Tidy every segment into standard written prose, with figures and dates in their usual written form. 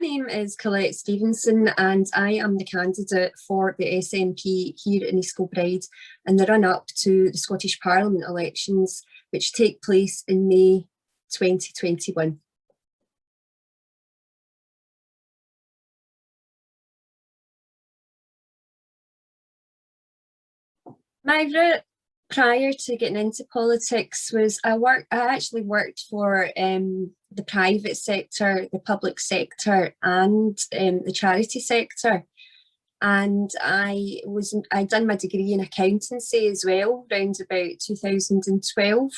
name is Collette Stevenson and I am the candidate for the SNP here in East Kilbride in the run-up to the Scottish Parliament elections, which take place in May 2021. My route prior to getting into politics was I actually worked for the private sector, the public sector and the charity sector. And I'd done my degree in accountancy as well, around about 2012.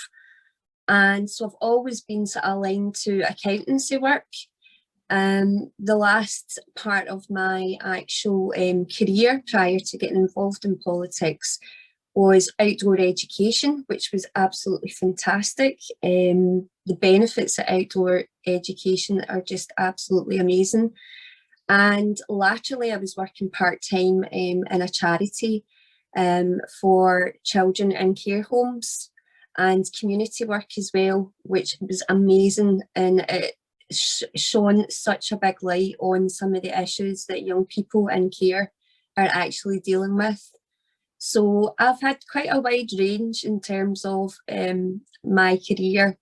And so I've always been sort of aligned to accountancy work. The last part of my actual career prior to getting involved in politics was outdoor education, which was absolutely fantastic. The benefits of outdoor education are just absolutely amazing. And laterally, I was working part-time in a charity for children in care homes and community work as well, which was amazing. And it shone such a big light on some of the issues that young people in care are actually dealing with. So I've had quite a wide range in terms of my career,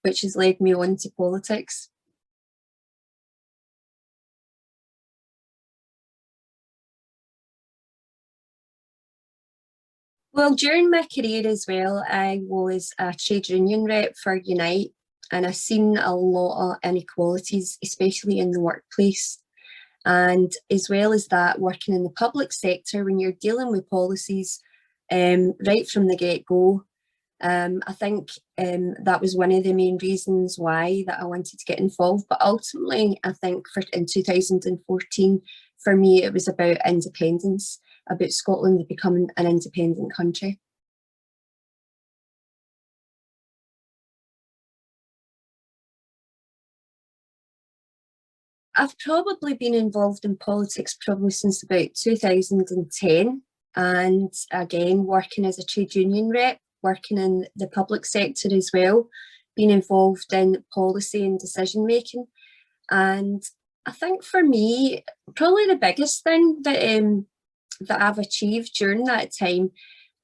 which has led me on to politics. Well, during my career as well, I was a trade union rep for Unite, and I've seen a lot of inequalities, especially in the workplace. And as well as that, working in the public sector, when you're dealing with policies right from the get-go, I think that was one of the main reasons why that I wanted to get involved. But ultimately, I think in 2014, for me, it was about independence, about Scotland becoming an independent country. I've probably been involved in politics probably since about 2010, and again working as a trade union rep, working in the public sector as well, being involved in policy and decision making. And I think for me, probably the biggest thing that I've achieved during that time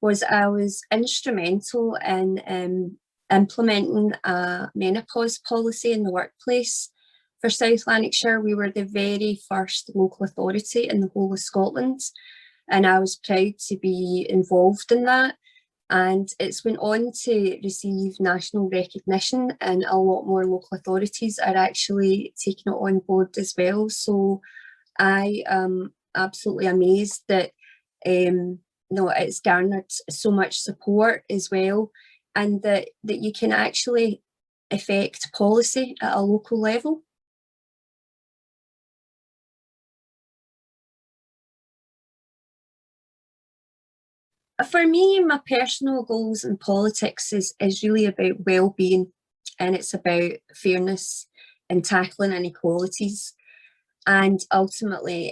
was I was instrumental in implementing a menopause policy in the workplace. For South Lanarkshire, we were the very first local authority in the whole of Scotland, and I was proud to be involved in that. And it's went on to receive national recognition, and a lot more local authorities are actually taking it on board as well. So I am absolutely amazed that it's garnered so much support as well, and that you can actually affect policy at a local level. For me, my personal goals in politics is really about well-being, and it's about fairness and tackling inequalities, and ultimately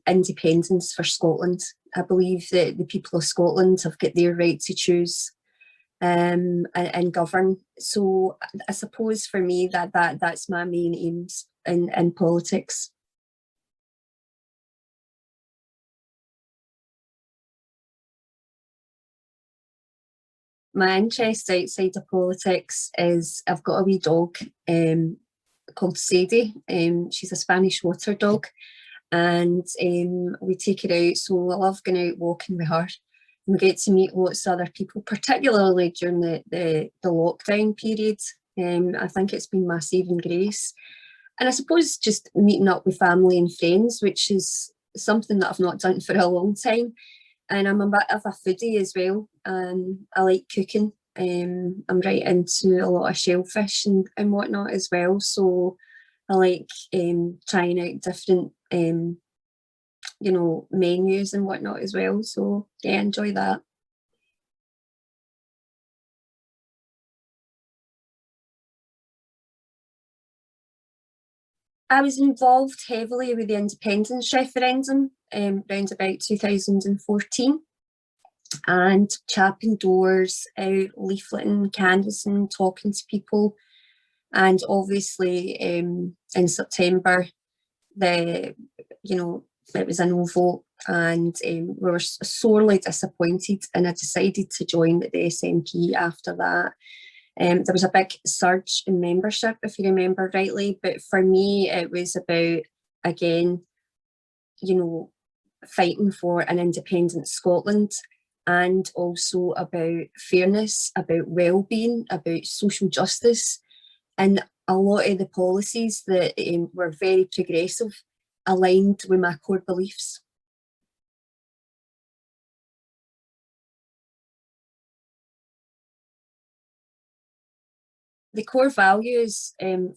independence for Scotland. I believe that the people of Scotland have got their right to choose and govern. So I suppose for me that's my main aims in politics. My interest outside of politics is I've got a wee dog called Sadie. She's a Spanish water dog, and we take her out. So I love going out walking with her. And we get to meet lots of other people, particularly during the lockdown period. I think it's been my saving grace. And I suppose just meeting up with family and friends, which is something that I've not done for a long time. And I'm a bit of a foodie as well. I like cooking. I'm right into a lot of shellfish and whatnot as well. So I like trying out different, menus and whatnot as well. So yeah, I enjoy that. I was involved heavily with the independence referendum around about 2014, and chapping doors out, leafleting, canvassing, talking to people. And obviously in September, it was a no vote, and we were sorely disappointed, and I decided to join the SNP after that. There was a big surge in membership, if you remember rightly, but for me it was about, again, fighting for an independent Scotland, and also about fairness, about well-being, about social justice, and a lot of the policies that were very progressive aligned with my core beliefs. The core values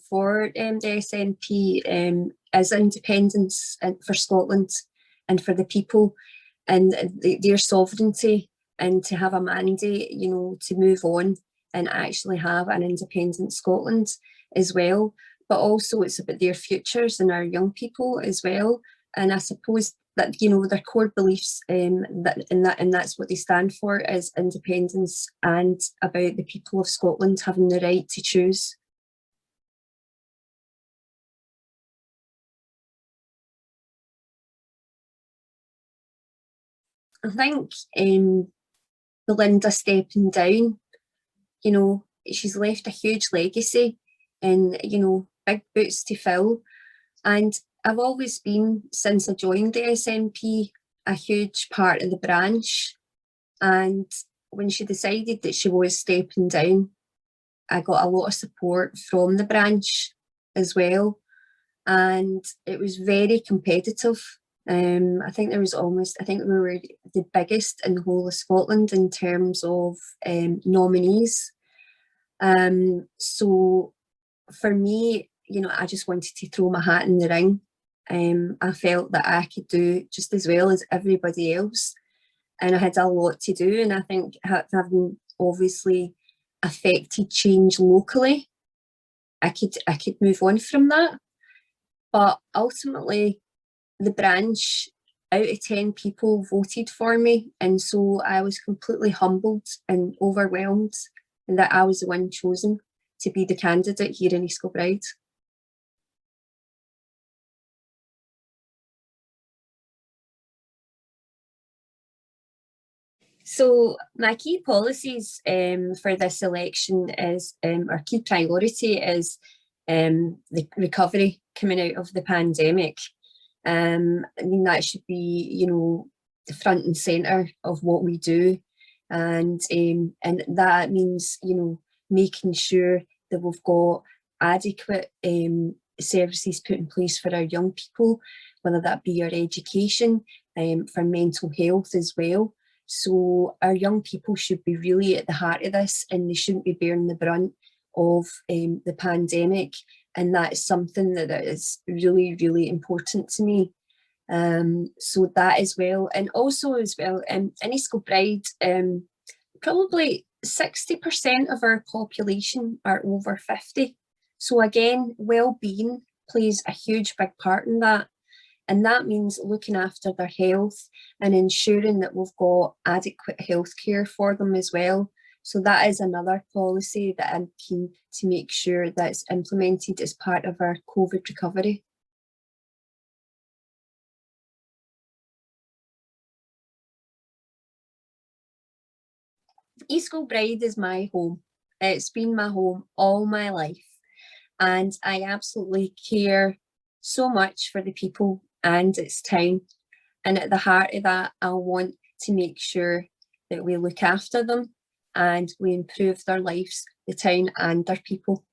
for the SNP is independence for Scotland and for the people, and their sovereignty, and to have a mandate, to move on and actually have an independent Scotland as well. But also it's about their futures and our young people as well. And I suppose that, their core beliefs, and that's what they stand for, is independence and about the people of Scotland having the right to choose. I think Belinda stepping down, she's left a huge legacy and, big boots to fill. And I've always been, since I joined the SNP, a huge part of the branch. And when she decided that she was stepping down, I got a lot of support from the branch as well. And it was very competitive. I think we were the biggest in the whole of Scotland in terms of nominees. So for me, I just wanted to throw my hat in the ring. I felt that I could do just as well as everybody else, and I had a lot to do. And I think having obviously affected change locally, I could move on from that. But ultimately, the branch, out of 10 people, voted for me, and so I was completely humbled and overwhelmed, and that I was the one chosen to be the candidate here in East Kilbride. So my key policies for this election is, our key priority is the recovery coming out of the pandemic. That should be, the front and centre of what we do. And that means, making sure that we've got adequate services put in place for our young people, whether that be our education, for mental health as well. So our young people should be really at the heart of this, and they shouldn't be bearing the brunt of the pandemic. And that is something that is really, really important to me. So that as well. And also as well, in East Kilbride, probably 60% of our population are over 50. So again, well-being plays a huge big part in that. And that means looking after their health and ensuring that we've got adequate healthcare for them as well. So that is another policy that I'm keen to make sure that's implemented as part of our COVID recovery. East Kilbride is my home. It's been my home all my life, and I absolutely care so much for the people and its town. And at the heart of that, I want to make sure that we look after them and we improve their lives, the town and their people.